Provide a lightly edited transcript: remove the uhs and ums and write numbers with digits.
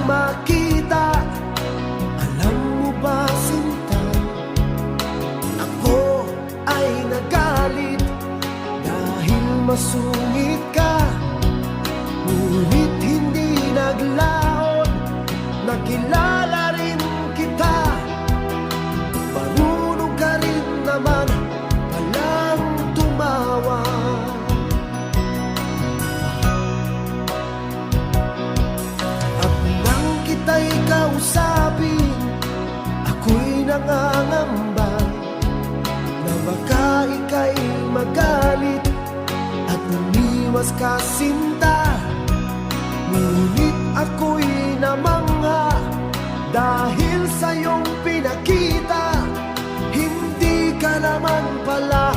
makita. Alam mo ba, sinta, ako ay nagalit dahil masungit ka. Ngunit hindi naglaon, nakilala rin kita. Marunong ka rin naman palang tumawa. At nang kita'y kausapin, ako'y nangangamba na baka ika'y magalit at umiwas ka, sinta. Ngunit ako'y namangha dahil sa iyong pinakita. Hindi ka naman pala